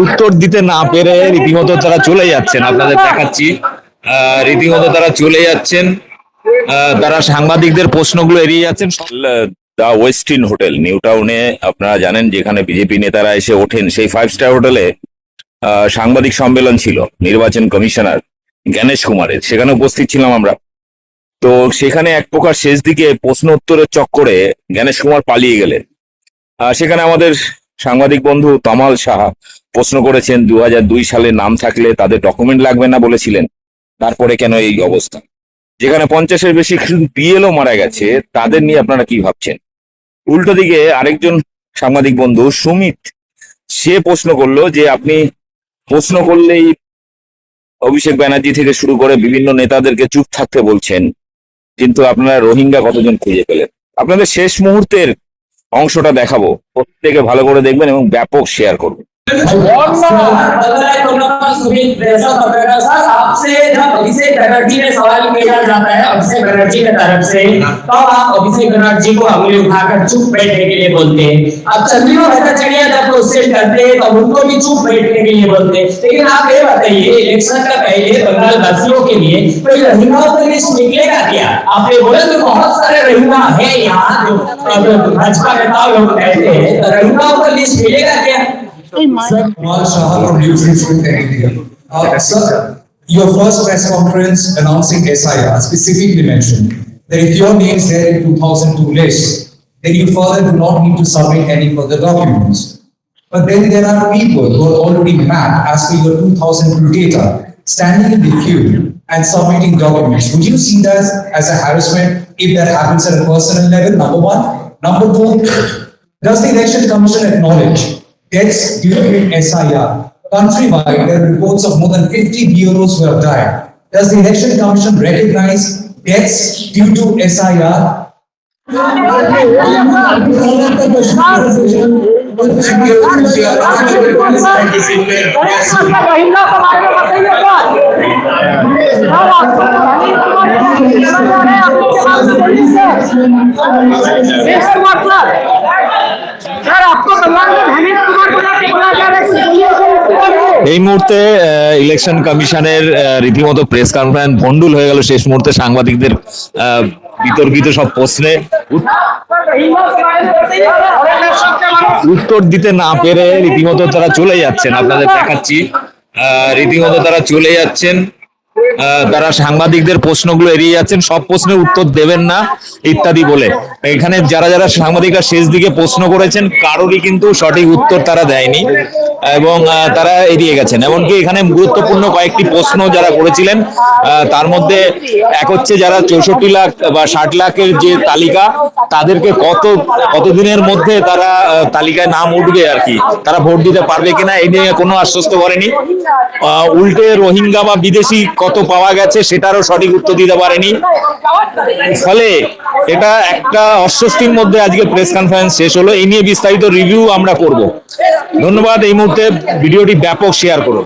উত্তর দিতে না পেরে রীতিমতো তারা চলে যাচ্ছেন, আপনাদের দেখাচ্ছি। রীতিমতো তারা চলে যাচ্ছেন, তারা সাংবাদিকদের প্রশ্নগুলো এড়িয়ে যাচ্ছেন। দা ওয়েস্টিন হোটেল নিউ টাউনে, আপনারা জানেন যেখানে বিজেপি নেতারা এসে ওঠেন, সেই 5 স্টার হোটেলে সাংবাদিক সম্মেলন ছিল নির্বাচন কমিশনার জ্ঞানেশ কুমারের, সেখানে উপস্থিত ছিলাম আমরা। তো সেখানে এক প্রকার শেষ দিকে প্রশ্ন উত্তরের চক্করে জ্ঞানেশ কুমার পালিয়ে গেলেন। সেখানে আমাদের সাংবাদিক বন্ধু তমাল সাহা প্রশ্ন করেছেন 2002 সালে নাম থাকলে তাদের ডকুমেন্ট লাগবে না বলেছিলেন, তারপরে কেন এই অবস্থা? যেখানে 50-এর বেশি বিএলও মারা গেছে, তাদের নিয়ে আপনারা কি ভাবছেন? উল্টো দিকে আরেকজন সাংবাদিক বন্ধু সুমিত, সে প্রশ্ন করলো যে আপনি প্রশ্ন করলেই অভিষেক ব্যানার্জি থেকে শুরু করে বিভিন্ন নেতাদেরকে চুপ থাকতে বলছেন, কিন্তু আপনারা রোহিঙ্গা কতজন খুঁজে পেলেন? আপনাদের শেষ মুহূর্তের অংশটা দেখাবো, প্রত্যেকে ভালো করে দেখবেন এবং ব্যাপক শেয়ার করবেন। आपसे जब अभिषेक बनर्जी ने सवाल किया जाता है अभिषेक बनर्जी की तरफ से, तो आप अभिषेक बनर्जी को अंगुली उठाकर चुप बैठने के लिए बोलते हैं। अब चंद्रिमा भट्टाचार्य जब क्वेश्चन करते हैं तो उनको भी चुप बैठने के लिए बोलते हैं। लेकिन आप ये बताइए, इलेक्शन का पहले बंगाल वासियों के लिए कोई रोहिंग्याओं का लिस्ट निकलेगा क्या? आपने बोला तो बहुत सारे रोहिंग्या है यहाँ, जो भाजपा नेता लोग कहते हैं, तो रोहिंग्याओं का लिस्ट मिलेगा क्या? Sir, Kumar Shah from News Institute India. Sir, your first press conference announcing SIR specifically mentioned that if your name is there in 2002 list, then you further do not need to submit any further documents. But then there are people who are already mapped as per your 2002 data, standing in the queue and submitting documents. Would you see that as a harassment if that happens at a personal level? Number one. Number two, does the Election Commission acknowledge deaths due to SIR? Countrywide, there are reports of more than 50 bureaus who have died. Does the Election Commission recognize deaths due to SIR? এই মুহূর্তে election কমিশনের রীতিমতো press conference ভন্ডুল হয়ে গেল শেষ মুহূর্তে সাংবাদিকদের বিতর্কিত সব প্রশ্নে উত্তর দিতে না পেরে রীতিমতো তারা চলে যাচ্ছেন, আপনাদের দেখাচ্ছি। রীতিমতো তারা চলে যাচ্ছেন, তারা সাংবাদিকদের প্রশ্নগুলো এড়িয়ে যাচ্ছেন, সব প্রশ্নের উত্তর দেবেন না ইত্যাদি বলে। এখানে যারা যারা সাংবাদিকরা শেষ দিকে প্রশ্ন করেছেন, কারোরই কিন্তু সঠিক উত্তর তারা দেয়নি এবং তারা এড়িয়ে গেছেন। এমনকি এখানে গুরুত্বপূর্ণ কয়েকটি প্রশ্ন যারা করেছিলেন, তার মধ্যে এক হচ্ছে যারা 64 লাখ বা 60 লাখের যে তালিকা, তাদেরকে কতদিনের মধ্যে তারা তালিকায় নাম উঠবে আর কি, তারা ভোট দিতে পারবে কিনা, এই নিয়ে কোনো আশ্বস্ত করেনি। উল্টে রোহিঙ্গা বা বিদেশি কত পাওয়া গেছে সেটারও সঠিক উত্তর দিতে পারেনি। ফলে এটা একটা অস্বস্তির মধ্যে আজকে প্রেস কনফারেন্স শেষ হলো। এই নিয়ে বিস্তারিত রিভিউ আমরা করব। ধন্যবাদ। এই মুহূর্তে ভিডিওটি ব্যাপক শেয়ার করুন।